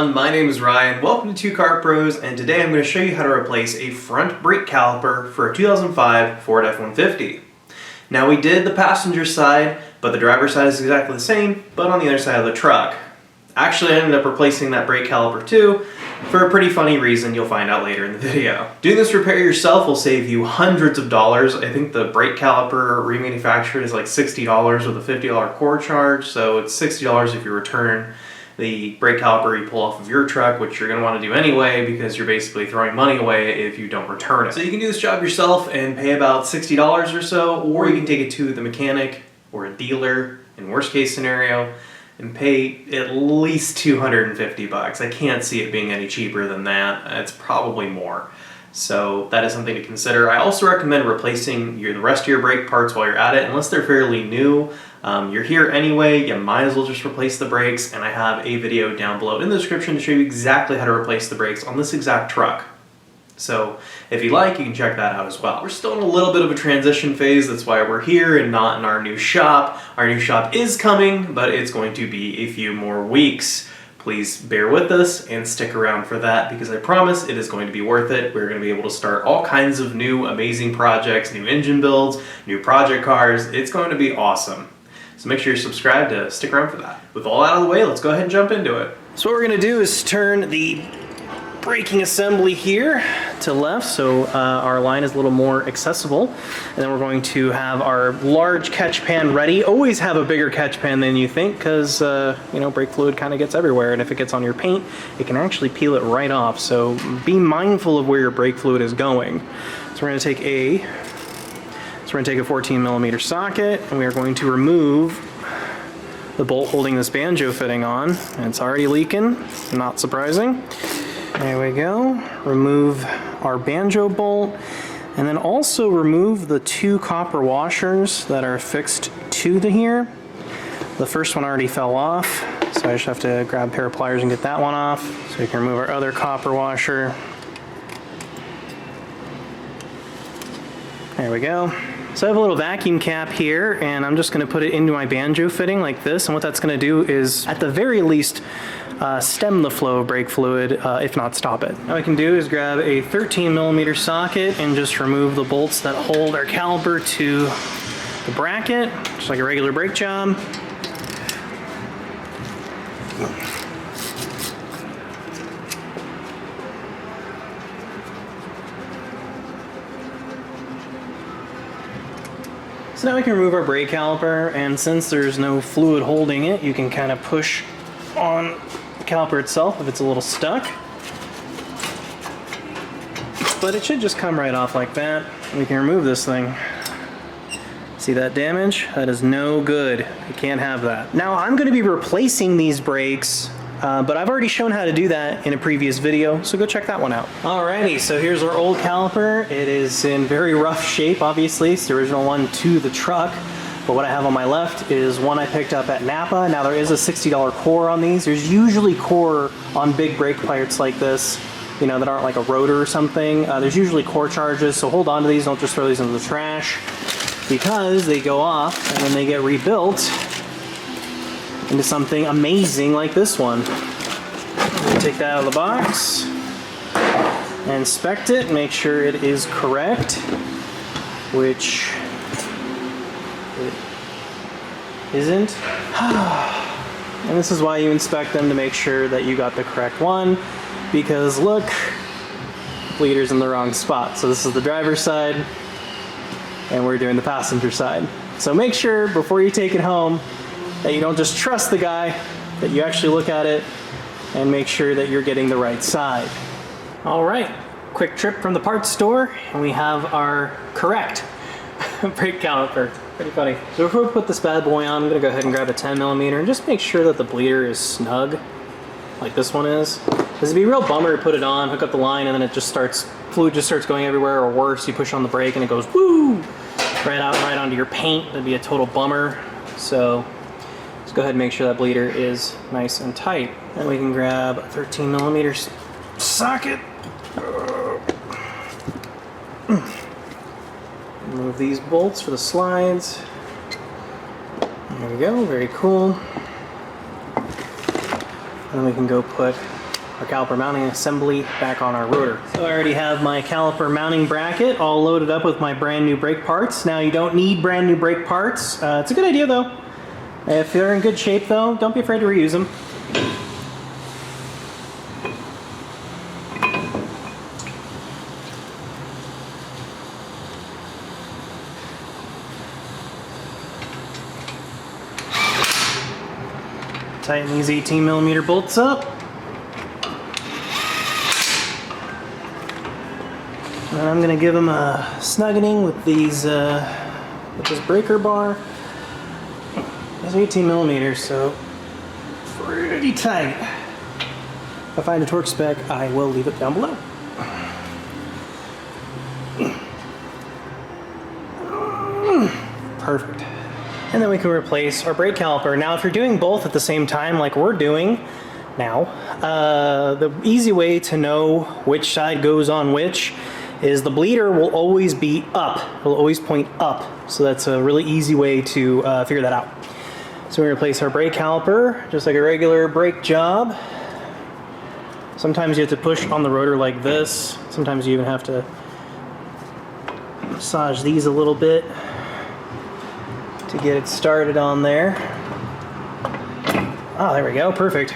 everyone, my name is Ryan. Welcome to Two Car Pros, and today I'm going to show you how to replace a front brake caliper for a 2005 Ford F-150. Now we did the passenger side, but the driver's side is exactly the same, but on the other side of the truck. Actually, I ended up replacing that brake caliper too, for a pretty funny reason you'll find out later in the video. Doing this repair yourself will save you hundreds of dollars. I think the brake caliper remanufactured is like $60 with a $50 core charge, so it's $60 if you return the brake caliper you pull off of your truck, which you're going to want to do anyway because you're basically throwing money away if you don't return it. So you can do this job yourself and pay about $60 or so, or you can take it to the mechanic or a dealer in worst case scenario and pay at least $250. I can't see it being any cheaper than that. It's probably more. So that is something to consider. I also recommend replacing the rest of your brake parts while you're at it, unless they're fairly new. You're here anyway, you might as well just replace the brakes, and I have a video down below in the description to show you exactly how to replace the brakes on this exact truck. So if you like, you can check that out as well. We're still in a little bit of a transition phase, that's why we're here and not in our new shop. Our new shop is coming, but it's going to be a few more weeks. Please bear with us and stick around for that because I promise it is going to be worth it. We're going to be able to start all kinds of new amazing projects, new engine builds, new project cars. It's going to be awesome. So make sure you're subscribed to stick around for that. With all out of the way, let's go ahead and jump into it. So what we're going to do is turn the braking assembly here to left so our line is a little more accessible, and then we're going to have our large catch pan ready. Always have a bigger catch pan than you think because you know, brake fluid kind of gets everywhere, and if it gets on your paint it can actually peel it right off, so be mindful of where your brake fluid is going. So we're going to take a 14mm socket, and we are going to remove the bolt holding this banjo fitting on, and it's already leaking, not surprising. There we go. Remove our banjo bolt, and then also remove the two copper washers that are fixed to here. The first one already fell off, so I just have to grab a pair of pliers and get that one off. So we can remove our other copper washer. There we go. So I have a little vacuum cap here, and I'm just going to put it into my banjo fitting like this, and what that's going to do is, at the very least, stem the flow of brake fluid, if not stop it. What I can do is grab a 13mm socket and just remove the bolts that hold our caliper to the bracket, just like a regular brake job. So now we can remove our brake caliper, and since there's no fluid holding it, you can kind of push on the caliper itself if it's a little stuck. But it should just come right off like that. We can remove this thing. See that damage? That is no good. You can't have that. Now I'm going to be replacing these brakes, but I've already shown how to do that in a previous video, so go check that one out. Alrighty, so here's our old caliper. It is in very rough shape, obviously. It's the original one to the truck. But what I have on my left is one I picked up at Napa. Now there is a $60 core on these. There's usually core on big brake parts like this, you know, that aren't like a rotor or something. There's usually core charges, so hold on to these. Don't just throw these into the trash because they go off and then they get rebuilt into something amazing like this one. Take that out of the box, inspect it, make sure it is correct, which it isn't. And this is why you inspect them, to make sure that you got the correct one, because look, bleeder's in the wrong spot. So this is the driver's side and we're doing the passenger side. So make sure before you take it home that you don't just trust the guy, that you actually look at it and make sure that you're getting the right side. All right, quick trip from the parts store, and we have our correct brake caliper. Pretty funny. So before we put this bad boy on, I'm gonna go ahead and grab a 10mm and just make sure that the bleeder is snug, like this one is. This would be a real bummer to put it on, hook up the line, and then it just starts, fluid just starts going everywhere, or worse, you push on the brake and it goes woo, right onto your paint. That'd be a total bummer. So let's go ahead and make sure that bleeder is nice and tight. Then we can grab a 13mm socket. Remove these bolts for the slides. There we go, very cool. And then we can go put our caliper mounting assembly back on our rotor. So I already have my caliper mounting bracket all loaded up with my brand new brake parts. Now you don't need brand new brake parts. It's a good idea though. If they're in good shape though, don't be afraid to reuse them. Tighten these 18mm bolts up. And I'm going to give them a snuggening with these with this breaker bar. It's 18mm, so pretty tight. If I find a torque spec, I will leave it down below. Perfect. And then we can replace our brake caliper. Now, if you're doing both at the same time, like we're doing now, the easy way to know which side goes on which is the bleeder will always be up. It will always point up. So that's a really easy way to figure that out. So we replace our brake caliper, just like a regular brake job. Sometimes you have to push on the rotor like this. Sometimes you even have to massage these a little bit to get it started on there. Oh, there we go, perfect.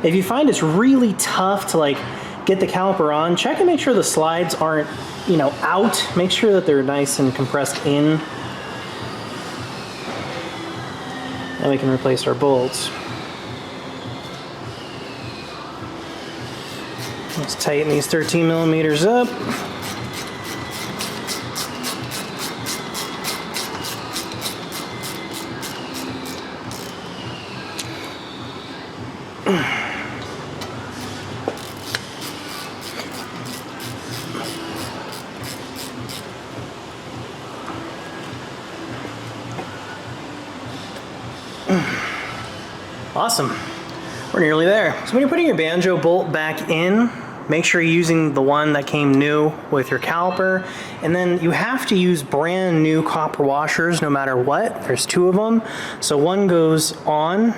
If you find it's really tough to like get the caliper on, check and make sure the slides aren't, you know, out. Make sure that they're nice and compressed in. Then we can replace our bolts. Let's tighten these 13mm up. Awesome. We're nearly there. So when you're putting your banjo bolt back in, make sure you're using the one that came new with your caliper. And then you have to use brand new copper washers no matter what. There's 2 of them. So one goes on,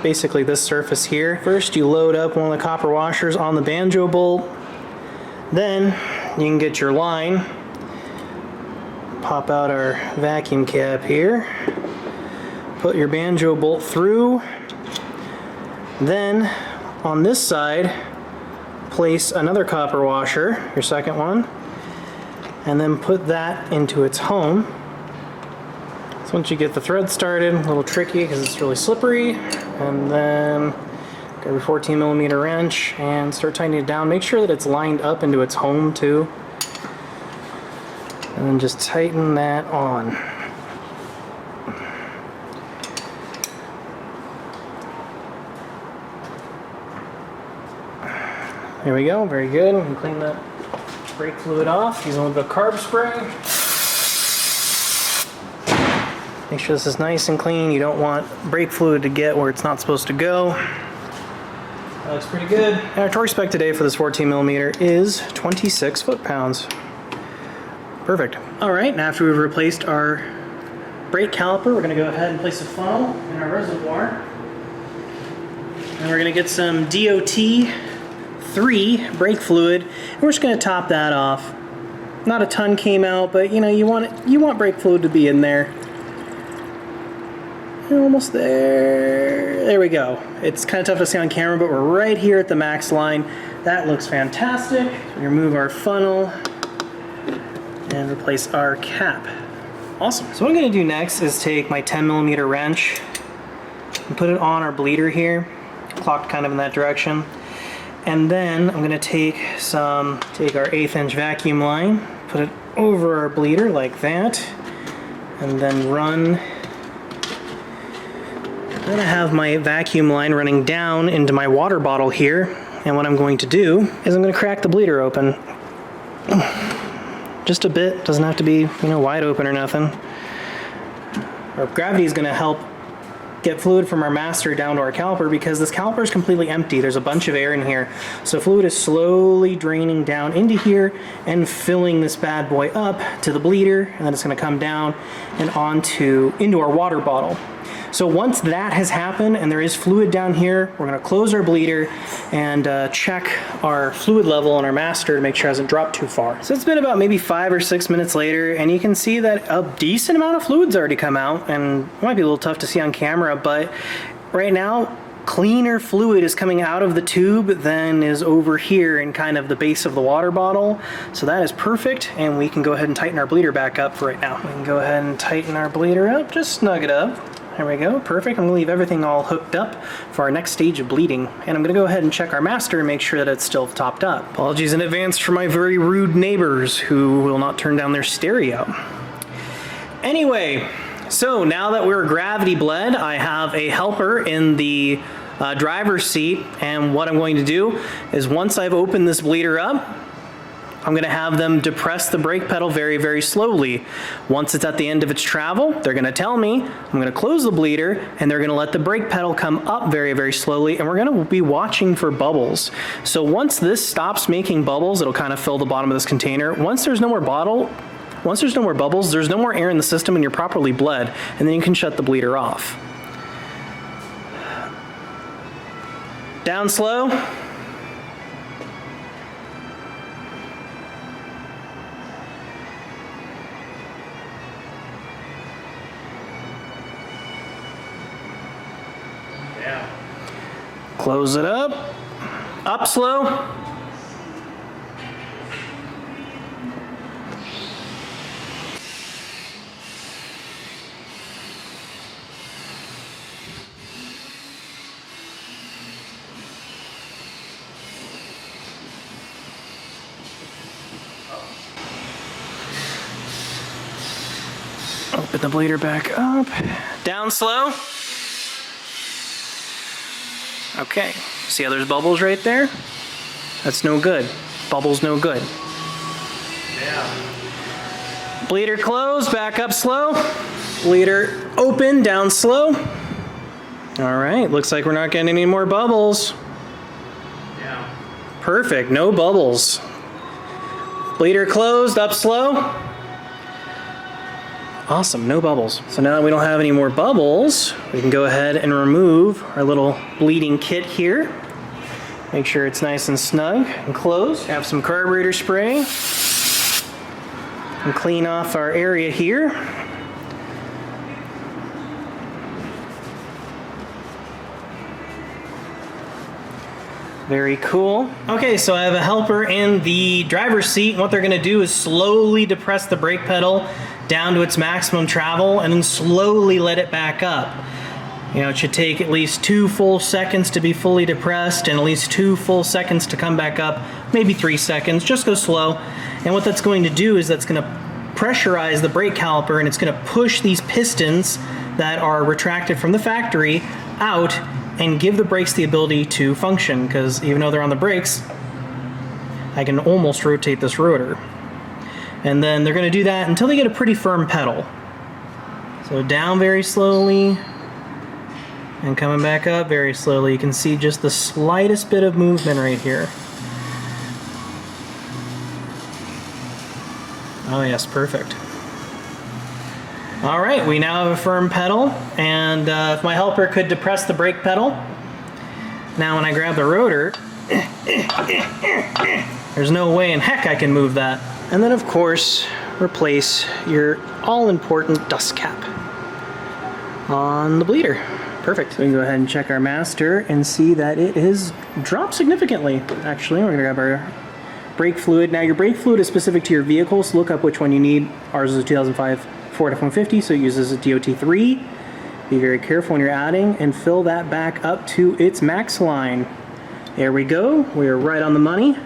basically this surface here. First you load up one of the copper washers on the banjo bolt. Then you can get your line. Pop out our vacuum cap here. Put your banjo bolt through. Then on this side, place another copper washer, your second one, and then put that into its home. So once you get the thread started, a little tricky because it's really slippery, and then grab your 14mm wrench and start tightening it down. Make sure that it's lined up into its home too. And then just tighten that on. There we go, very good. We can clean that brake fluid off using a little bit of carb spray. Make sure this is nice and clean. You don't want brake fluid to get where it's not supposed to go. That looks pretty good. And our torque spec today for this 14mm is 26 foot-pounds. Perfect. All right, now after we've replaced our brake caliper, we're gonna go ahead and place a funnel in our reservoir. And we're gonna get some DOT 3 brake fluid, and we're just going to top that off. Not a ton came out, but you know, you want brake fluid to be in there. Almost there. There we go. It's kind of tough to see on camera, but we're right here at the max line. That looks fantastic. We remove our funnel and replace our cap. Awesome. So what I'm going to do next is take my 10mm wrench and put it on our bleeder here, clocked kind of in that direction. And then I'm going to take our 1/8 inch vacuum line, put it over our bleeder like that, and then run. Then I have my vacuum line running down into my water bottle here, and what I'm going to do is I'm going to crack the bleeder open. Just a bit, doesn't have to be, you know, wide open or nothing. Our gravity is going to help get fluid from our master down to our caliper because this caliper is completely empty. There's a bunch of air in here. So fluid is slowly draining down into here and filling this bad boy up to the bleeder, and then it's going to come down and into our water bottle. So once that has happened and there is fluid down here, we're gonna close our bleeder and check our fluid level on our master to make sure it hasn't dropped too far. So it's been about maybe 5 or 6 minutes later, and you can see that a decent amount of fluid's already come out, and it might be a little tough to see on camera, but right now, cleaner fluid is coming out of the tube than is over here in kind of the base of the water bottle. So that is perfect, and we can go ahead and tighten our bleeder back up for right now. We can go ahead and tighten our bleeder up, just snug it up. There we go, perfect. I'm gonna leave everything all hooked up for our next stage of bleeding. And I'm gonna go ahead and check our master and make sure that it's still topped up. Apologies in advance for my very rude neighbors who will not turn down their stereo. Anyway, so now that we're gravity bled, I have a helper in the driver's seat, and what I'm going to do is once I've opened this bleeder up, I'm going to have them depress the brake pedal very, very slowly. Once it's at the end of its travel, they're going to tell me, I'm going to close the bleeder, and they're going to let the brake pedal come up very, very slowly, and we're going to be watching for bubbles. So once this stops making bubbles, it'll kind of fill the bottom of this container. Once there's no more bubbles, there's no more air in the system, and you're properly bled, and then you can shut the bleeder off. Down slow. Yeah. Close it up. Up slow. Open the bleeder back up. Down slow. Okay, see how there's bubbles right there? That's no good. Bubbles no good. Yeah. Bleeder closed, back up slow. Bleeder open, down slow. All right, looks like we're not getting any more bubbles. Yeah. Perfect, no bubbles. Bleeder closed, up slow. Awesome, no bubbles. So now that we don't have any more bubbles, we can go ahead and remove our little bleeding kit here. Make sure it's nice and snug and closed. Have some carburetor spray and clean off our area here. Very cool. Okay, so I have a helper in the driver's seat. What they're gonna do is slowly depress the brake pedal down to its maximum travel and then slowly let it back up. You know, it should take at least 2 full seconds to be fully depressed and at least 2 full seconds to come back up, maybe 3 seconds, just go slow. And what that's going to do is that's gonna pressurize the brake caliper, and it's gonna push these pistons that are retracted from the factory out and give the brakes the ability to function, because even though they're on the brakes, I can almost rotate this rotor. And then they're going to do that until they get a pretty firm pedal. So down very slowly and coming back up very slowly. You can see just the slightest bit of movement right here. Oh yes, perfect. All right, we now have a firm pedal, and if my helper could depress the brake pedal, now when I grab the rotor, there's no way in heck I can move that. And then of course, replace your all-important dust cap on the bleeder. Perfect. So we can go ahead and check our master and see that it has dropped significantly. Actually, we're gonna grab our brake fluid. Now your brake fluid is specific to your vehicle, so look up which one you need. Ours is a 2005 Ford F-150, so it uses a DOT3. Be very careful when you're adding and fill that back up to its max line. There we go, we are right on the money.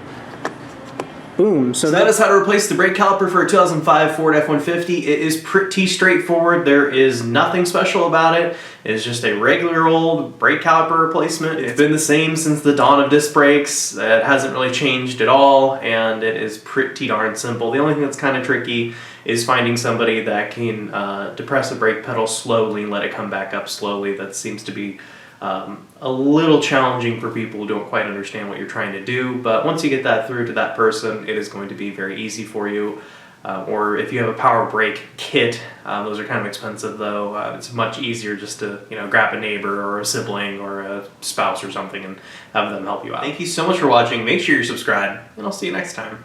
Boom. So that is how to replace the brake caliper for a 2005 Ford F-150. It is pretty straightforward. There is nothing special about it. It is just a regular old brake caliper replacement. It's been the same since the dawn of disc brakes. It hasn't really changed at all, and it is pretty darn simple. The only thing that's kind of tricky is finding somebody that can depress a brake pedal slowly and let it come back up slowly. That seems to be a little challenging for people who don't quite understand what you're trying to do, but once you get that through to that person, it is going to be very easy for you. or if you have a power brake kit, those are kind of expensive though. It's much easier just to grab a neighbor or a sibling or a spouse or something and have them help you out. Thank you so much for watching. Make sure you're subscribed, and I'll see you next time.